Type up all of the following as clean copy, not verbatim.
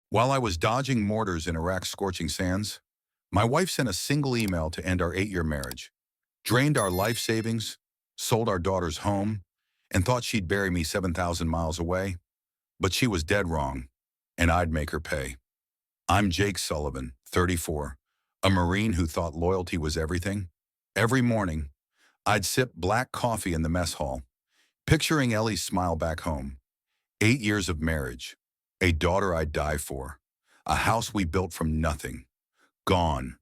While I was dodging mortars in Iraq's scorching sands, my wife sent a single email to end our 8-year marriage, drained our life savings, sold our daughter's home, and thought she'd bury me 7,000 miles away. But she was dead wrong, and I'd make her pay. I'm Jake Sullivan, 34, a Marine who thought loyalty was everything. Every morning, I'd sip black coffee in the mess hall, picturing Ellie's smile back home. 8 years of marriage, a daughter I'd die for, a house we built from nothing, gone.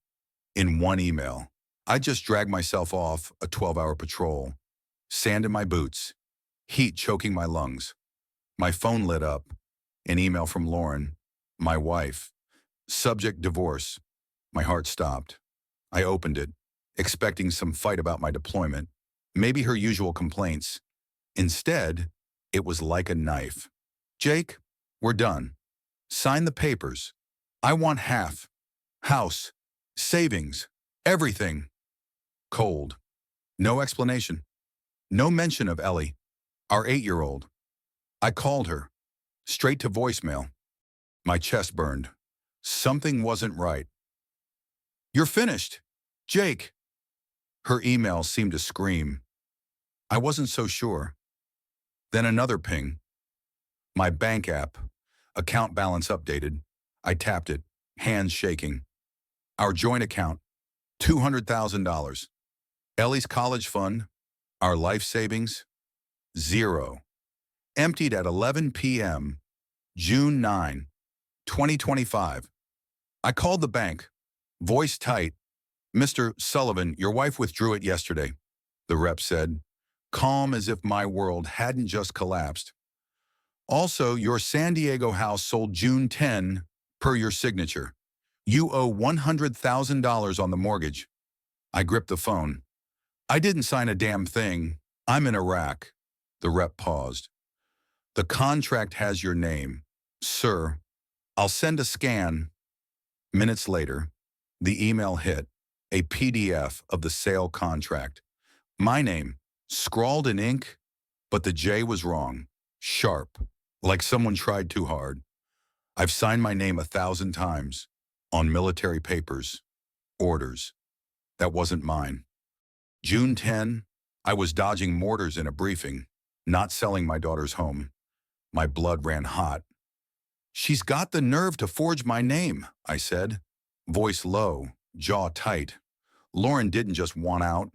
In one email, I just dragged myself off a 12-hour patrol, sand in my boots, heat choking my lungs. My phone lit up, an email from Lauren, my wife. Subject divorce. My heart stopped. I opened it, expecting some fight about my deployment, maybe her usual complaints. Instead, it was like a knife. Jake, we're done. Sign the papers. I want half. House. Savings. Everything. Cold. No explanation. No mention of Ellie, our 8-year-old. I called her. Straight to voicemail. My chest burned. Something wasn't right. You're finished. Jake. Her email seemed to scream. I wasn't so sure. Then another ping. My bank app. Account balance updated. I tapped it, hands shaking. Our joint account. $200,000. Ellie's college fund. Our life savings. Zero. Emptied at 11 p.m. June 9, 2025. I called the bank. Voice tight. Mr. Sullivan, your wife withdrew it yesterday, the rep said, calm as if my world hadn't just collapsed. Also, your San Diego house sold June 10 per your signature. You owe $100,000 on the mortgage. I gripped the phone. I didn't sign a damn thing. I'm in Iraq. The rep paused. The contract has your name. Sir, I'll send a scan. Minutes later, the email hit, a PDF of the sale contract. My name, scrawled in ink, but the J was wrong, sharp, like someone tried too hard. I've signed my name 1,000 times, on military papers, orders. That wasn't mine. June 10, I was dodging mortars in a briefing, not selling my daughter's home. My blood ran hot. She's got the nerve to forge my name, I said, voice low, jaw tight. Lauren didn't just want out.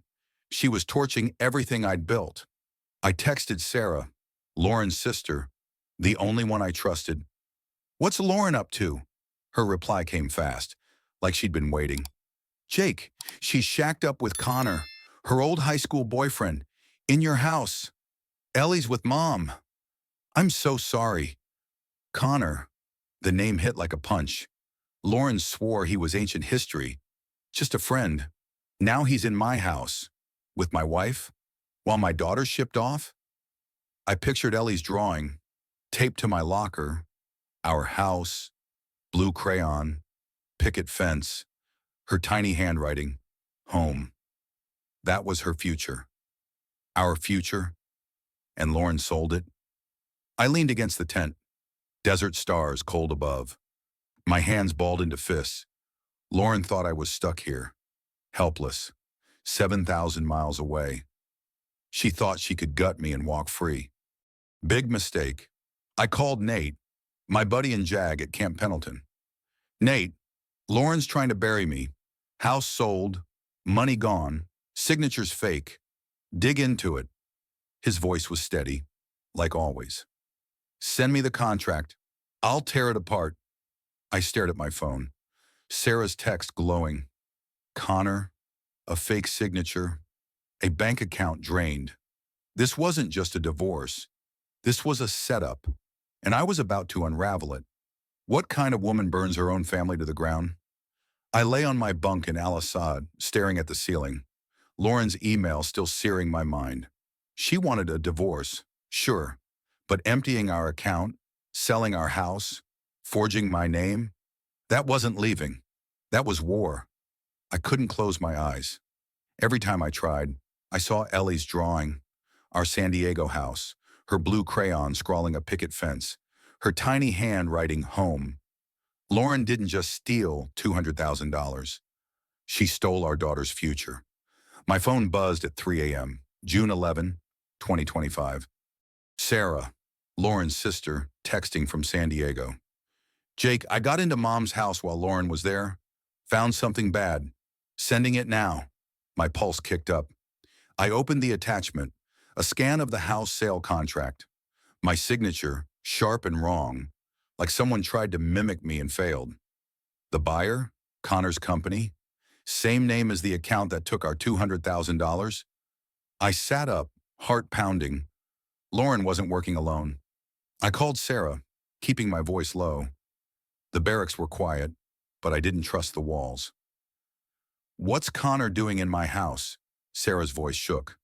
She was torching everything I'd built. I texted Sarah, Lauren's sister, the only one I trusted. What's Lauren up to? Her reply came fast, like she'd been waiting. Jake, she's shacked up with Connor, her old high school boyfriend, in your house. Ellie's with Mom. I'm so sorry. Connor. The name hit like a punch. Lauren swore he was ancient history. Just a friend. Now he's in my house. With my wife? While my daughter shipped off? I pictured Ellie's drawing, taped to my locker. Our house. Blue crayon. Picket fence. Her tiny handwriting. Home. That was her future. Our future. And Lauren sold it. I leaned against the tent. Desert stars cold above. My hands balled into fists. Lauren thought I was stuck here, helpless, 7,000 miles away. She thought she could gut me and walk free. Big mistake. I called Nate, my buddy and Jag at Camp Pendleton. Nate, Lauren's trying to bury me. House sold, money gone, signatures fake. Dig into it. His voice was steady, like always. Send me the contract. I'll tear it apart. I stared at my phone. Sarah's text glowing. Connor, a fake signature, a bank account drained. This wasn't just a divorce. This was a setup, and I was about to unravel it. What kind of woman burns her own family to the ground? I lay on my bunk in Al Assad, staring at the ceiling. Lauren's email still searing my mind. She wanted a divorce, sure. But emptying our account, selling our house, forging my name, that wasn't leaving. That was war. I couldn't close my eyes. Every time I tried, I saw Ellie's drawing, our San Diego house, her blue crayon scrawling a picket fence, her tiny hand writing home. Lauren didn't just steal $200,000. She stole our daughter's future. My phone buzzed at 3 a.m., June 11, 2025. Sarah, Lauren's sister, texting from San Diego. Jake, I got into Mom's house while Lauren was there. Found something bad. Sending it now. My pulse kicked up. I opened the attachment, a scan of the house sale contract. My signature, sharp and wrong, like someone tried to mimic me and failed. The buyer, Connor's company, same name as the account that took our $200,000. I sat up, heart pounding. Lauren wasn't working alone. I called Sarah, keeping my voice low. The barracks were quiet, but I didn't trust the walls. What's Connor doing in my house? Sarah's voice shook.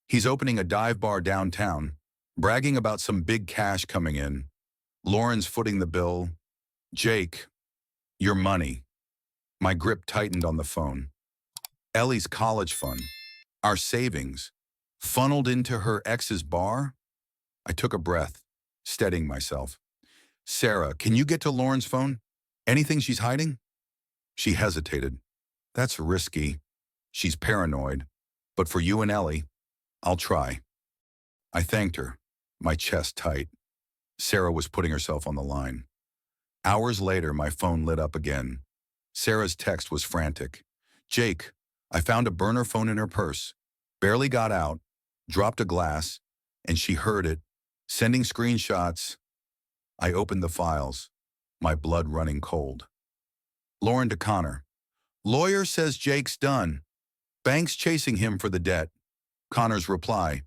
He's opening a dive bar downtown, bragging about some big cash coming in. Lauren's footing the bill. Jake, your money. My grip tightened on the phone. Ellie's college fund, our savings, funneled into her ex's bar? I took a breath, steadying myself. Sarah, can you get to Lauren's phone? Anything she's hiding? She hesitated. That's risky. She's paranoid. But for you and Ellie, I'll try. I thanked her, my chest tight. Sarah was putting herself on the line. Hours later, my phone lit up again. Sarah's text was frantic. Jake, I found a burner phone in her purse. Barely got out, dropped a glass, and she heard it, sending screenshots. I opened the files, my blood running cold. Lauren to Connor. Lawyer says Jake's done. Bank's chasing him for the debt. Connor's reply.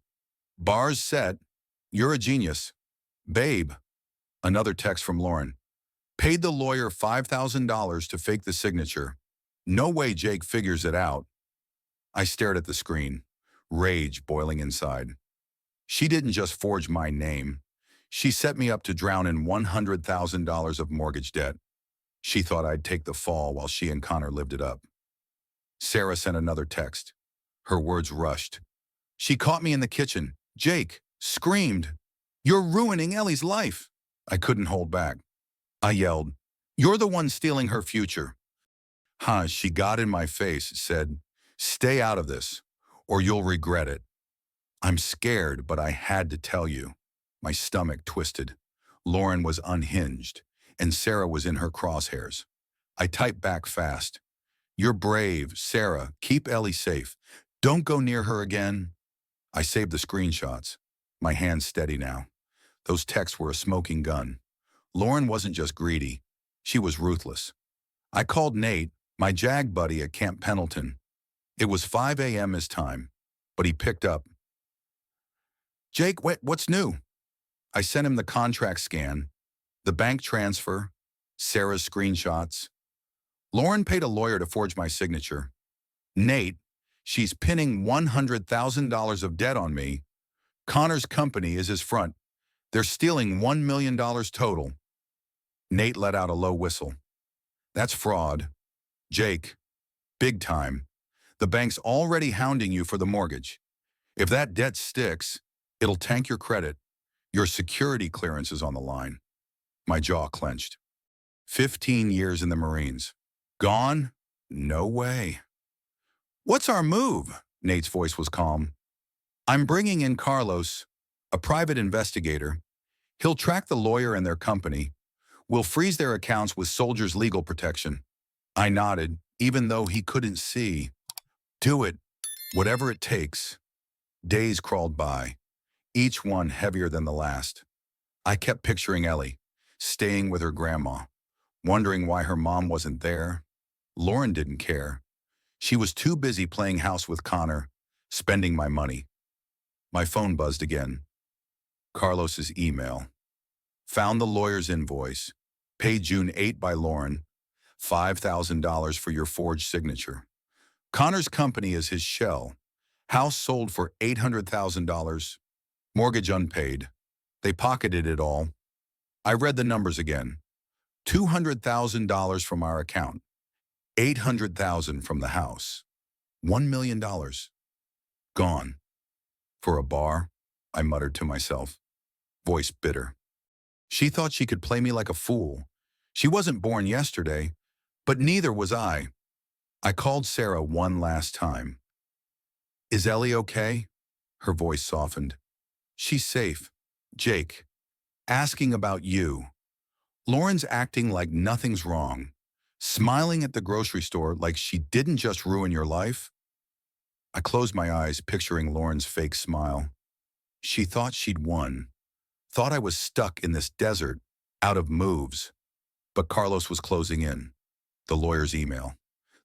Bar's set. You're a genius. Babe. Another text from Lauren. Paid the lawyer $5,000 to fake the signature. No way Jake figures it out. I stared at the screen, rage boiling inside. She didn't just forge my name. She set me up to drown in $100,000 of mortgage debt. She thought I'd take the fall while she and Connor lived it up. Sarah sent another text. Her words rushed. She caught me in the kitchen. Jake screamed, You're ruining Ellie's life. I couldn't hold back. I yelled, You're the one stealing her future. She got in my face, said, Stay out of this, or you'll regret it. I'm scared, but I had to tell you. My stomach twisted. Lauren was unhinged, and Sarah was in her crosshairs. I typed back fast. You're brave, Sarah. Keep Ellie safe. Don't go near her again. I saved the screenshots. My hands steady now. Those texts were a smoking gun. Lauren wasn't just greedy. She was ruthless. I called Nate, my JAG buddy at Camp Pendleton. It was 5 a.m. his time, but he picked up. Jake, what's new? I sent him the contract scan, the bank transfer, Sarah's screenshots. Lauren paid a lawyer to forge my signature. Nate, she's pinning $100,000 of debt on me. Connor's company is his front. They're stealing $1 million total. Nate let out a low whistle. That's fraud. Jake, big time. The bank's already hounding you for the mortgage. If that debt sticks, it'll tank your credit. Your security clearance is on the line. My jaw clenched. 15 years in the Marines. Gone? No way. What's our move? Nate's voice was calm. I'm bringing in Carlos, a private investigator. He'll track the lawyer and their company. We'll freeze their accounts with soldiers' legal protection. I nodded, even though he couldn't see. Do it, whatever it takes. Days crawled by, each one heavier than the last. I kept picturing Ellie, staying with her grandma, wondering why her mom wasn't there. Lauren didn't care. She was too busy playing house with Connor, spending my money. My phone buzzed again. Carlos's email. Found the lawyer's invoice. Paid June 8 by Lauren. $5,000 for your forged signature. Connor's company is his shell. House sold for $800,000. Mortgage unpaid. They pocketed it all. I read the numbers again. $200,000 from our account. $800,000 from the house. $1 million. Gone. For a bar, I muttered to myself, voice bitter. She thought she could play me like a fool. She wasn't born yesterday, but neither was I. I called Sarah one last time. Is Ellie okay? Her voice softened. She's safe. Jake, asking about you. Lauren's acting like nothing's wrong, smiling at the grocery store like she didn't just ruin your life. I closed my eyes, picturing Lauren's fake smile. She thought she'd won, thought I was stuck in this desert, out of moves. But Carlos was closing in. The lawyer's email,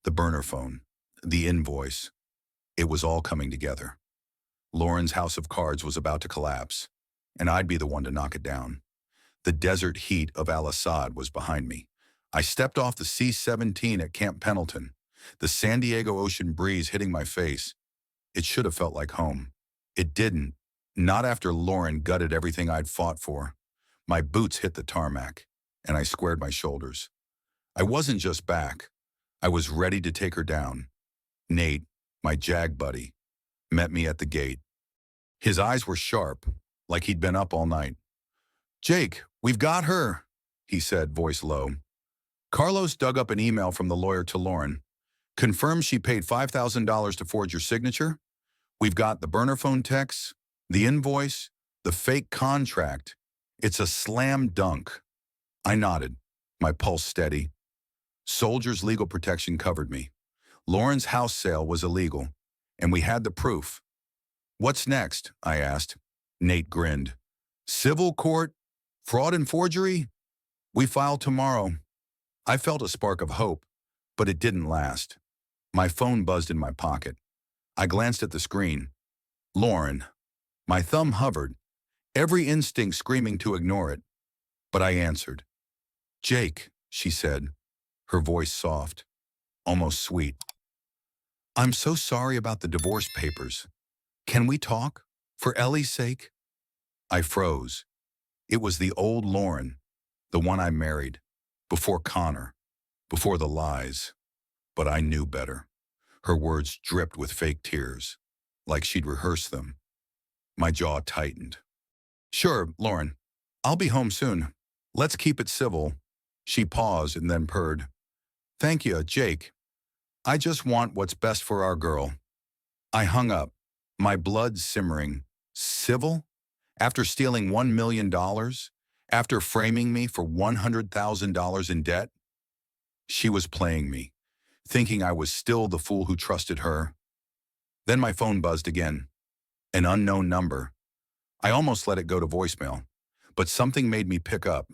the burner phone, the invoice. It was all coming together. Lauren's house of cards was about to collapse, and I'd be the one to knock it down. The desert heat of Al-Assad was behind me. I stepped off the C-17 at Camp Pendleton, the San Diego ocean breeze hitting my face. It should have felt like home. It didn't, not after Lauren gutted everything I'd fought for. My boots hit the tarmac, and I squared my shoulders. I wasn't just back. I was ready to take her down. Nate, my JAG buddy, met me at the gate. His eyes were sharp, like he'd been up all night. Jake, we've got her, he said, voice low. Carlos dug up an email from the lawyer to Lauren. Confirms she paid $5,000 to forge your signature. We've got the burner phone texts, the invoice, the fake contract. It's a slam dunk. I nodded, my pulse steady. Soldiers' legal protection covered me. Lauren's house sale was illegal, and we had the proof. What's next? I asked. Nate grinned. Civil court? Fraud and forgery? We file tomorrow. I felt a spark of hope, but it didn't last. My phone buzzed in my pocket. I glanced at the screen. Lauren. My thumb hovered, every instinct screaming to ignore it. But I answered. Jake, she said, her voice soft, almost sweet. I'm so sorry about the divorce papers. Can we talk? For Ellie's sake? I froze. It was the old Lauren, the one I married, before Connor, before the lies. But I knew better. Her words dripped with fake tears, like she'd rehearsed them. My jaw tightened. Sure, Lauren. I'll be home soon. Let's keep it civil. She paused and then purred. Thank you, Jake. I just want what's best for our girl. I hung up, my blood simmering. Civil? After stealing $1 million? After framing me for $100,000 in debt? She was playing me, thinking I was still the fool who trusted her. Then my phone buzzed again. An unknown number. I almost let it go to voicemail, but something made me pick up.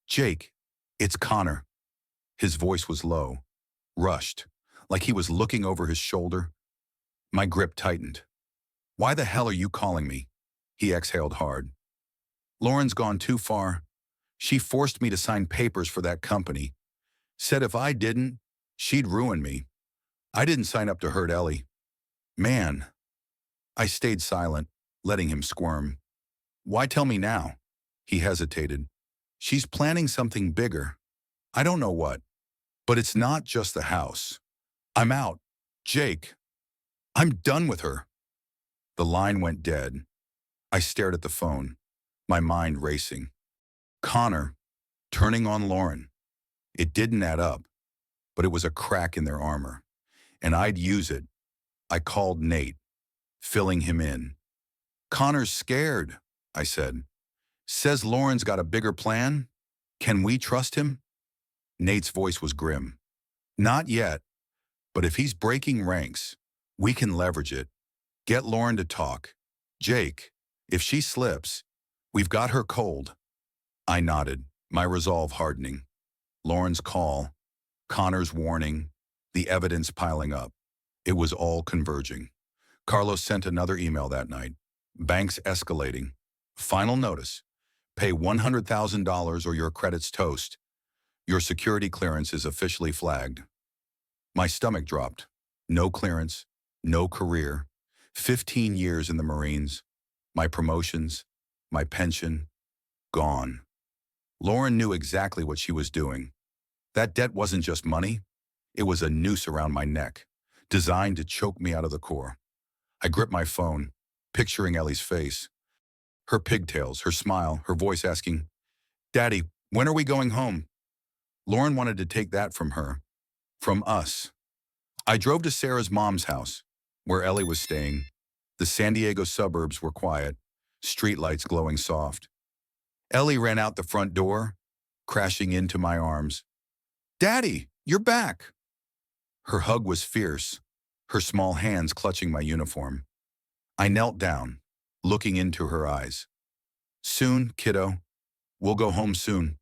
Jake, it's Connor. His voice was low, rushed, like he was looking over his shoulder. My grip tightened. Why the hell are you calling me? He exhaled hard. Lauren's gone too far. She forced me to sign papers for that company. Said if I didn't, she'd ruin me. I didn't sign up to hurt Ellie. Man. I stayed silent, letting him squirm. Why tell me now? He hesitated. She's planning something bigger. I don't know what. But it's not just the house. I'm out. Jake. I'm done with her. The line went dead. I stared at the phone, my mind racing. Connor, turning on Lauren. It didn't add up, but it was a crack in their armor, and I'd use it. I called Nate, filling him in. Connor's scared, I said. Says Lauren's got a bigger plan. Can we trust him? Nate's voice was grim. Not yet, but if he's breaking ranks, we can leverage it. Get Lauren to talk. Jake, if she slips, we've got her cold. I nodded, my resolve hardening. Lauren's call, Connor's warning, the evidence piling up. It was all converging. Carlos sent another email that night. Banks escalating. Final notice. Pay $100,000 or your credit's toast. Your security clearance is officially flagged. My stomach dropped. No clearance, no career. 15 years in the Marines. My promotions, my pension, gone. Lauren knew exactly what she was doing. That debt wasn't just money. It was a noose around my neck, designed to choke me out of the core. I gripped my phone, picturing Ellie's face. Her pigtails, her smile, her voice asking, Daddy, when are we going home? Lauren wanted to take that from her, from us. I drove to Sarah's mom's house, where Ellie was staying. The San Diego suburbs were quiet, streetlights glowing soft. Ellie ran out the front door, crashing into my arms. "Daddy, you're back!" Her hug was fierce, her small hands clutching my uniform. I knelt down, looking into her eyes. "Soon, kiddo. We'll go home soon."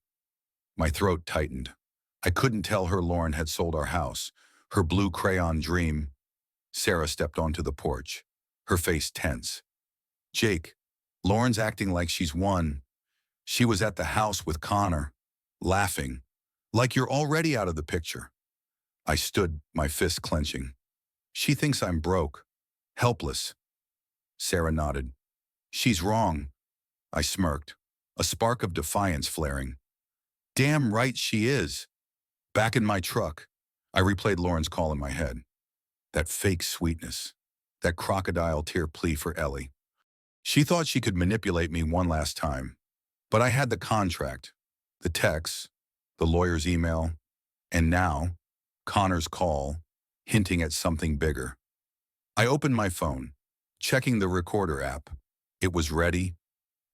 My throat tightened. I couldn't tell her Lauren had sold our house, her blue crayon dream. Sarah stepped onto the porch, her face tense. "Jake, Lauren's acting like she's won. She was at the house with Connor, laughing, like you're already out of the picture." I stood, my fists clenching. "She thinks I'm broke, helpless." Sarah nodded. "She's wrong." I smirked, a spark of defiance flaring. "Damn right she is." Back in my truck, I replayed Lauren's call in my head. That fake sweetness, that crocodile tear plea for Ellie. She thought she could manipulate me one last time, but I had the contract, the text, the lawyer's email, and now, Connor's call, hinting at something bigger. I opened my phone, checking the recorder app. It was ready.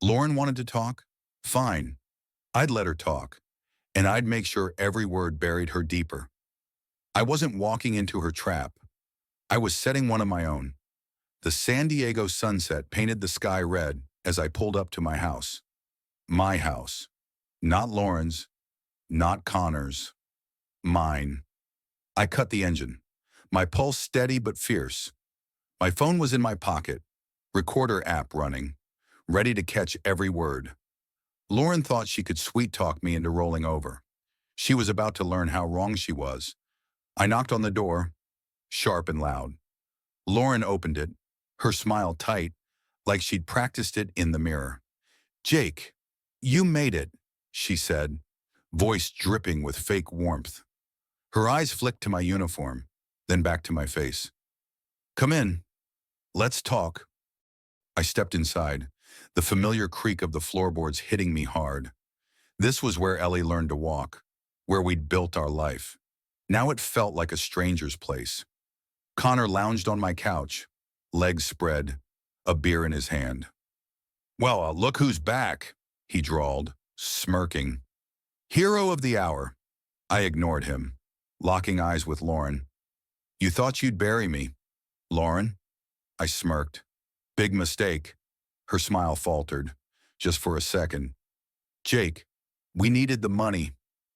Lauren wanted to talk? Fine. I'd let her talk, and I'd make sure every word buried her deeper. I wasn't walking into her trap. I was setting one of my own. The San Diego sunset painted the sky red as I pulled up to my house. My house. Not Lauren's, not Connor's. Mine. I cut the engine, my pulse steady but fierce. My phone was in my pocket, recorder app running, ready to catch every word. Lauren thought she could sweet-talk me into rolling over. She was about to learn how wrong she was. I knocked on the door, sharp and loud. Lauren opened it, her smile tight, like she'd practiced it in the mirror. "Jake, you made it," she said, voice dripping with fake warmth. Her eyes flicked to my uniform, then back to my face. "Come in. Let's talk." I stepped inside, the familiar creak of the floorboards hitting me hard. This was where Ellie learned to walk, where we'd built our life. Now it felt like a stranger's place. Connor lounged on my couch, legs spread, a beer in his hand. "Well, look who's back," he drawled, smirking. "Hero of the hour." I ignored him, locking eyes with Lauren. "You thought you'd bury me, Lauren?" I smirked. "Big mistake." Her smile faltered, just for a second. "Jake, we needed the money.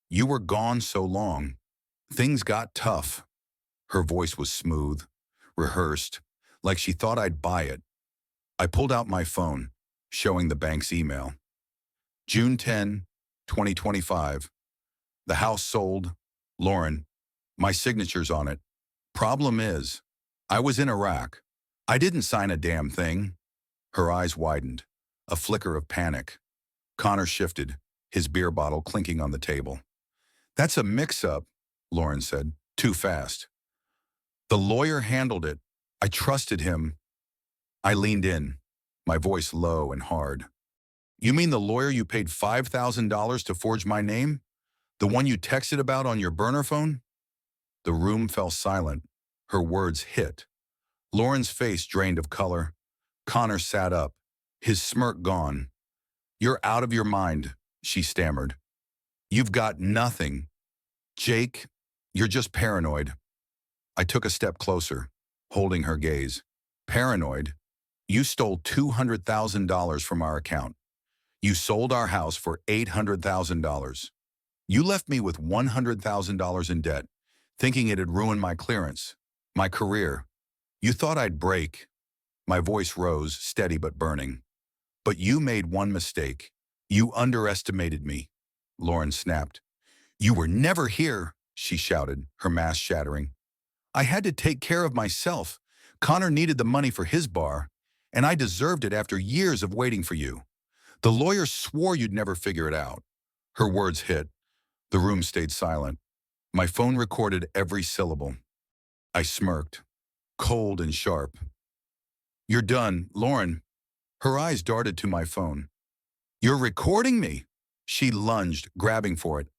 You were gone so long. Things got tough." Her voice was smooth, rehearsed, like she thought I'd buy it. I pulled out my phone, showing the bank's email. June 10, 2025. The house sold. Lauren. My signature's on it. Problem is, I was in Iraq. I didn't sign a damn thing. Her eyes widened, a flicker of panic. Connor shifted, his beer bottle clinking on the table. "That's a mix-up," Lauren said, "too fast." "The lawyer handled it. I trusted him." I leaned in, my voice low and hard. "You mean the lawyer you paid $5,000 to forge my name? The one you texted about on your burner phone?" The room fell silent. Her words hit. Lauren's face drained of color. Connor sat up, his smirk gone. "You're out of your mind," she stammered. "You've got nothing. Jake, you're just paranoid." I took a step closer, holding her gaze. "Paranoid? You stole $200,000 from our account. You sold our house for $800,000. You left me with $100,000 in debt, thinking it'd ruin my clearance, my career. You thought I'd break." My voice rose, steady but burning. "But you made one mistake. You underestimated me," Lauren snapped. "You were never here," she shouted, her mask shattering. "I had to take care of myself. Connor needed the money for his bar, and I deserved it after years of waiting for you. The lawyer swore you'd never figure it out." Her words hit. The room stayed silent. My phone recorded every syllable. I smirked, cold and sharp. "You're done, Lauren." Her eyes darted to my phone. "You're recording me?" She lunged, grabbing for it.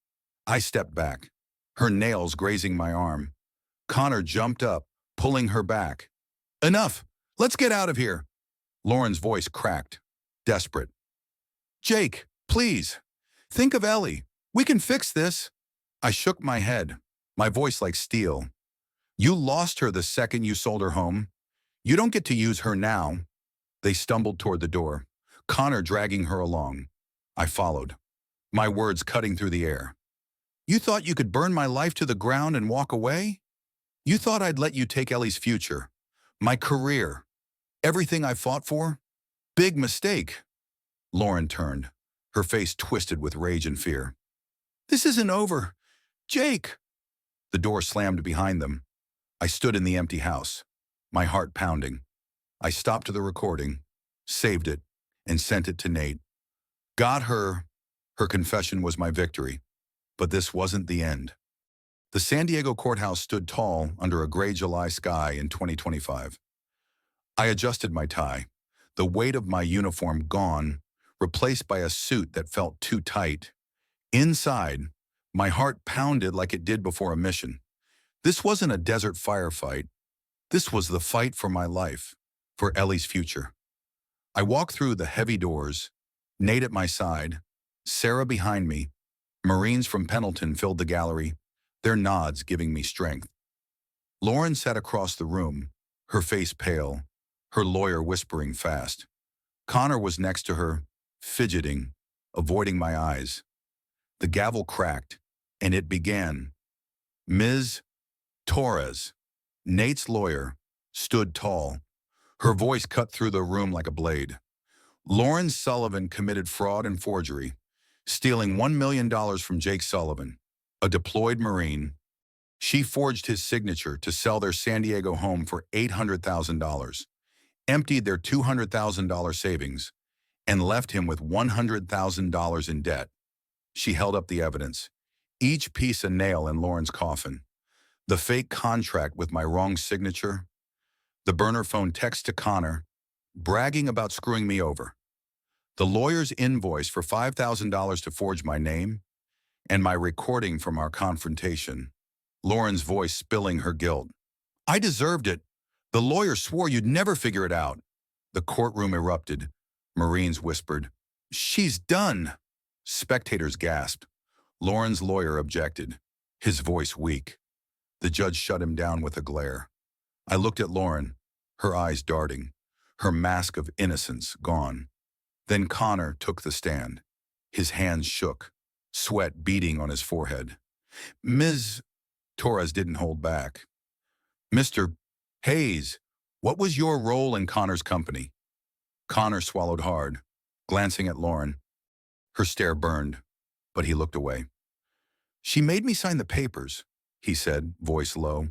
I stepped back, her nails grazing my arm. Connor jumped up, pulling her back. Enough! Let's get out of here! Lauren's voice cracked, desperate. Jake, please! Think of Ellie. We can fix this. I shook my head, my voice like steel. You lost her the second you sold her home. You don't get to use her now. They stumbled toward the door, Connor dragging her along. I followed, my words cutting through the air. You thought you could burn my life to the ground and walk away? You thought I'd let you take Ellie's future, my career, everything I fought for? Big mistake. Lauren turned, her face twisted with rage and fear. This isn't over. Jake! The door slammed behind them. I stood in the empty house, my heart pounding. I stopped the recording, saved it, and sent it to Nate. Got her. Her confession was my victory. But this wasn't the end. The San Diego courthouse stood tall under a gray July sky in 2025. I adjusted my tie, the weight of my uniform gone, replaced by a suit that felt too tight. Inside, my heart pounded like it did before a mission. This wasn't a desert firefight. This was the fight for my life, for Ellie's future. I walked through the heavy doors, Nate at my side, Sarah behind me. Marines from Pendleton filled the gallery, their nods giving me strength. Lauren sat across the room, her face pale, her lawyer whispering fast. Connor was next to her, fidgeting, avoiding my eyes. The gavel cracked, and it began. Ms. Torres, Nate's lawyer, stood tall. Her voice cut through the room like a blade. Lauren Sullivan committed fraud and forgery, stealing $1 million from Jake Sullivan, a deployed Marine. She forged his signature to sell their San Diego home for $800,000, emptied their $200,000 savings, and left him with $100,000 in debt. She held up the evidence, each piece a nail in Lauren's coffin. The fake contract with my wrong signature, the burner phone text to Connor, bragging about screwing me over, the lawyer's invoice for $5,000 to forge my name, and my recording from our confrontation, Lauren's voice spilling her guilt. I deserved it. The lawyer swore you'd never figure it out. The courtroom erupted. Marines whispered, "She's done." Spectators gasped. Lauren's lawyer objected, his voice weak. The judge shut him down with a glare. I looked at Lauren, her eyes darting, her mask of innocence gone. Then Connor took the stand. His hands shook, sweat beading on his forehead. Ms. Torres didn't hold back. Mr. Hayes, what was your role in Connor's company? Connor swallowed hard, glancing at Lauren. Her stare burned, but he looked away. She made me sign the papers, he said, voice low.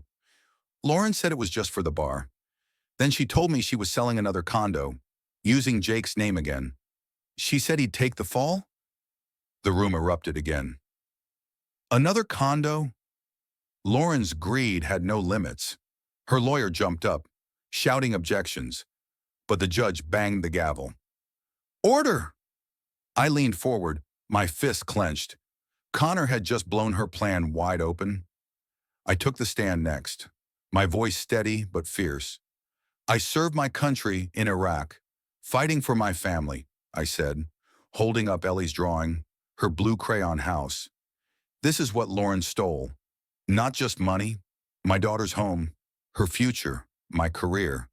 Lauren said it was just for the bar. Then she told me she was selling another condo, using Jake's name again. She said he'd take the fall? The room erupted again. Another condo? Lauren's greed had no limits. Her lawyer jumped up, shouting objections, but the judge banged the gavel. Order! I leaned forward, my fist clenched. Connor had just blown her plan wide open. I took the stand next, my voice steady but fierce. I served my country in Iraq, fighting for my family, I said, holding up Ellie's drawing, her blue crayon house. This is what Lauren stole. Not just money, my daughter's home, her future, my career.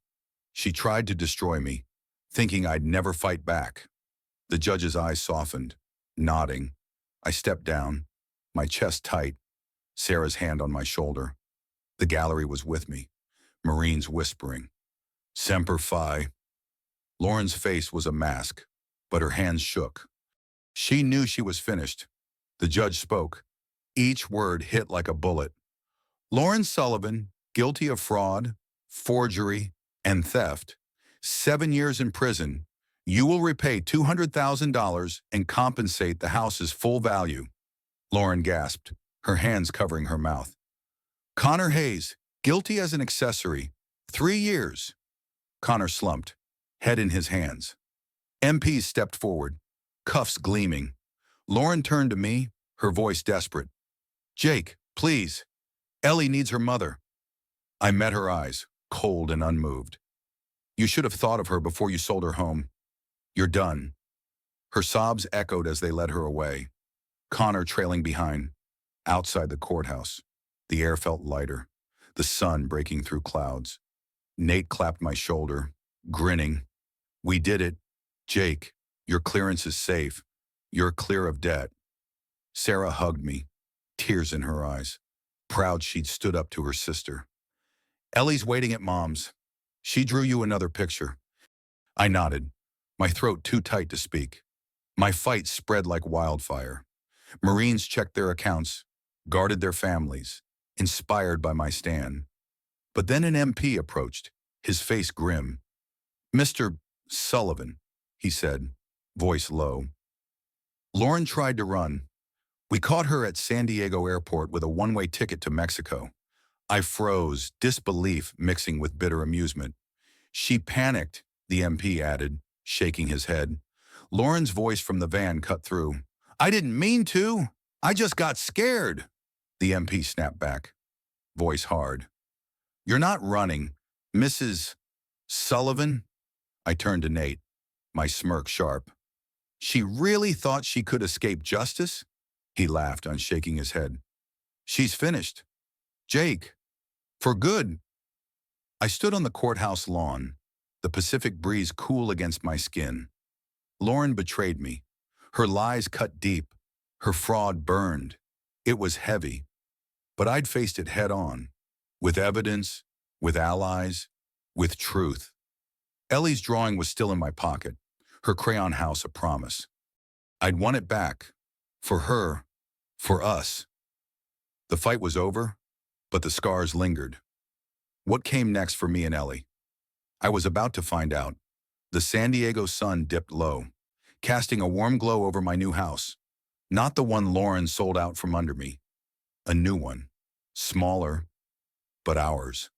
She tried to destroy me, thinking I'd never fight back. The judge's eyes softened, nodding. I stepped down, my chest tight, Sarah's hand on my shoulder. The gallery was with me, Marines whispering. Semper Fi. Lauren's face was a mask, but her hands shook. She knew she was finished. The judge spoke. Each word hit like a bullet. Lauren Sullivan, guilty of fraud, forgery, and theft. 7 years in prison. You will repay $200,000 and compensate the house's full value. Lauren gasped, her hands covering her mouth. Connor Hayes, guilty as an accessory. 3 years. Connor slumped, head in his hands. MPs stepped forward, cuffs gleaming. Lauren turned to me, her voice desperate. Jake, please. Ellie needs her mother. I met her eyes, cold and unmoved. You should have thought of her before you sold her home. You're done. Her sobs echoed as they led her away. Connor trailing behind. Outside the courthouse, the air felt lighter, the sun breaking through clouds. Nate clapped my shoulder, grinning. We did it. Jake, your clearance is safe. You're clear of debt. Sarah hugged me, tears in her eyes. Proud she'd stood up to her sister. Ellie's waiting at Mom's. She drew you another picture. I nodded, my throat too tight to speak. My fight spread like wildfire. Marines checked their accounts, guarded their families, inspired by my stand. But then an MP approached, his face grim. Mr. Sullivan, he said, voice low. Lauren tried to run. We caught her at San Diego Airport with a one-way ticket to Mexico. I froze, disbelief mixing with bitter amusement. She panicked, the MP added, shaking his head. Lauren's voice from the van cut through. I didn't mean to. I just got scared. The MP snapped back, voice hard. You're not running, Mrs. Sullivan? I turned to Nate, my smirk sharp. She really thought she could escape justice? He laughed, unshaking his head. She's finished. Jake, for good. I stood on the courthouse lawn, the Pacific breeze cool against my skin. Lauren betrayed me. Her lies cut deep. Her fraud burned. It was heavy. But I'd faced it head on, with evidence, with allies, with truth. Ellie's drawing was still in my pocket, her crayon house a promise. I'd won it back. For her. For us. The fight was over, but the scars lingered. What came next for me and Ellie? I was about to find out. The San Diego sun dipped low, casting a warm glow over my new house. Not the one Lauren sold out from under me. A new one. Smaller, but ours.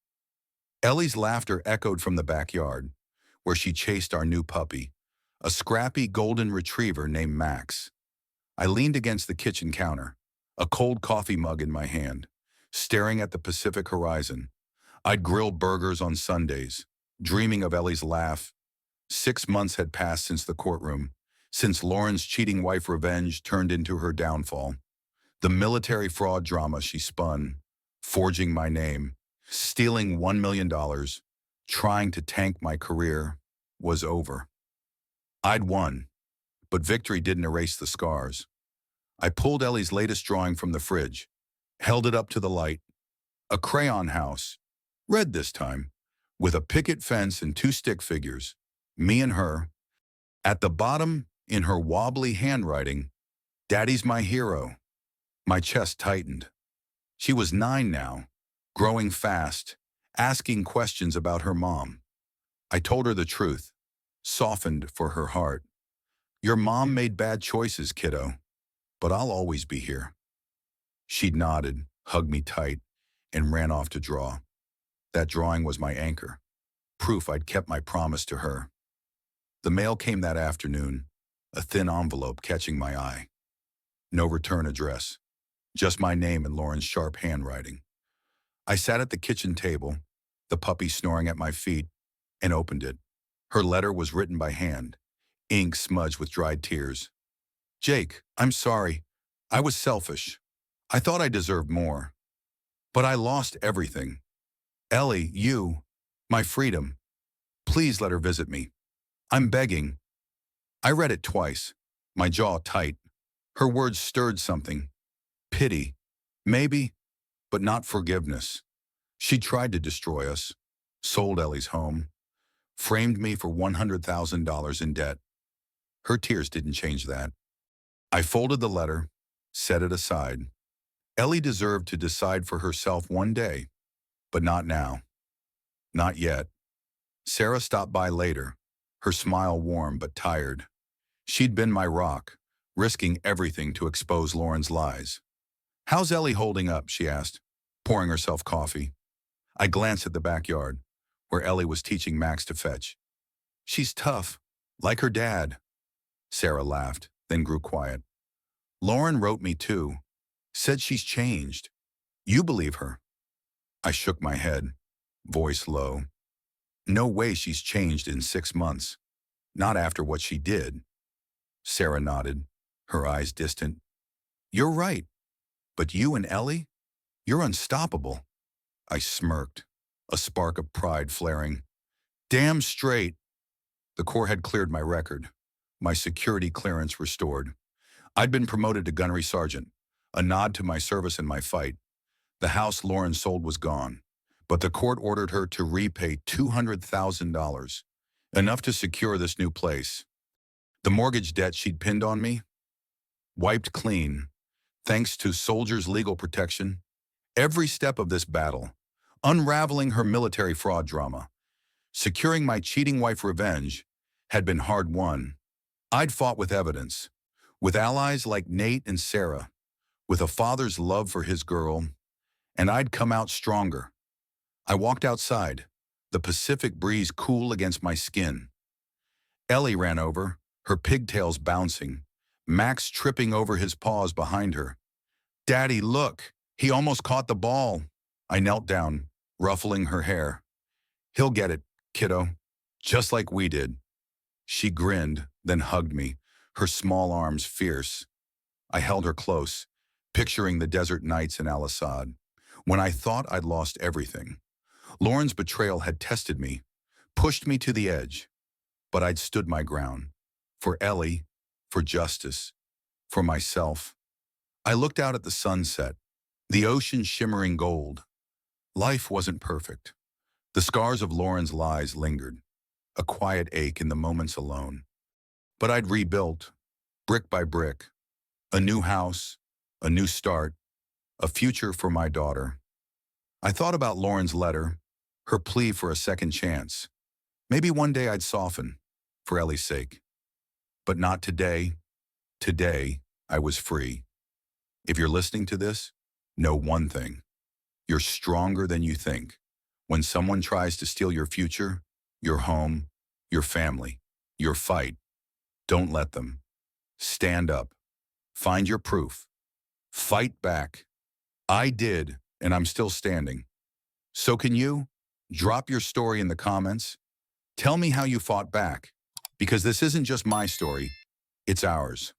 Ellie's laughter echoed from the backyard, where she chased our new puppy, a scrappy golden retriever named Max. I leaned against the kitchen counter, a cold coffee mug in my hand, staring at the Pacific horizon. I'd grill burgers on Sundays, dreaming of Ellie's laugh. 6 months had passed since the courtroom, since Lauren's cheating wife revenge turned into her downfall. The military fraud drama she spun, forging my name, stealing $1 million, trying to tank my career, was over. I'd won, but victory didn't erase the scars. I pulled Ellie's latest drawing from the fridge, held it up to the light. A crayon house, red this time, with a picket fence and 2 stick figures, me and her. At the bottom, in her wobbly handwriting, Daddy's my hero. My chest tightened. She was 9 now, growing fast, asking questions about her mom. I told her the truth, softened for her heart. Your mom made bad choices, kiddo, but I'll always be here. She nodded, hugged me tight, and ran off to draw. That drawing was my anchor, proof I'd kept my promise to her. The mail came that afternoon, a thin envelope catching my eye. No return address, just my name and Lauren's sharp handwriting. I sat at the kitchen table, the puppy snoring at my feet, and opened it. Her letter was written by hand, ink smudged with dried tears. Jake, I'm sorry. I was selfish. I thought I deserved more. But I lost everything. Ellie, you, my freedom. Please let her visit me. I'm begging. I read it twice, my jaw tight. Her words stirred something. Pity. Maybe, but not forgiveness. She tried to destroy us, sold Ellie's home, framed me for $100,000 in debt. Her tears didn't change that. I folded the letter, set it aside. Ellie deserved to decide for herself one day, but not now. Not yet. Sarah stopped by later, her smile warm but tired. She'd been my rock, risking everything to expose Lauren's lies. How's Ellie holding up, she asked, pouring herself coffee. I glanced at the backyard, where Ellie was teaching Max to fetch. She's tough, like her dad. Sarah laughed, then grew quiet. Lauren wrote me too. Said she's changed. You believe her? I shook my head, voice low. No way she's changed in 6 months. Not after what she did. Sarah nodded, her eyes distant. You're right. But you and Ellie? You're unstoppable. I smirked, a spark of pride flaring. Damn straight. The Corps had cleared my record, my security clearance restored. I'd been promoted to gunnery sergeant, a nod to my service and my fight. The house Lauren sold was gone, but the court ordered her to repay $200,000, enough to secure this new place. The mortgage debt she'd pinned on me, wiped clean, thanks to soldiers' legal protection. Every step of this battle, unraveling her military fraud drama, securing my cheating wife revenge, had been hard won. I'd fought with evidence, with allies like Nate and Sarah, with a father's love for his girl, and I'd come out stronger. I walked outside, the Pacific breeze cool against my skin. Ellie ran over, her pigtails bouncing, Max tripping over his paws behind her. Daddy, look, he almost caught the ball. I knelt down, ruffling her hair. He'll get it, kiddo, just like we did. She grinned, then hugged me, her small arms fierce. I held her close, picturing the desert nights in Al-Assad, when I thought I'd lost everything. Lauren's betrayal had tested me, pushed me to the edge, but I'd stood my ground. For Ellie, for justice, for myself. I looked out at the sunset, the ocean shimmering gold. Life wasn't perfect. The scars of Lauren's lies lingered, a quiet ache in the moments alone. But I'd rebuilt, brick by brick, a new house, a new start, a future for my daughter. I thought about Lauren's letter, her plea for a second chance. Maybe one day I'd soften, for Ellie's sake. But not today. Today, I was free. If you're listening to this, know one thing. You're stronger than you think. When someone tries to steal your future, your home, your family, your fight, don't let them. Stand up. Find your proof. Fight back. I did, and I'm still standing. So can you? Drop your story in the comments. Tell me how you fought back, because this isn't just my story, it's ours.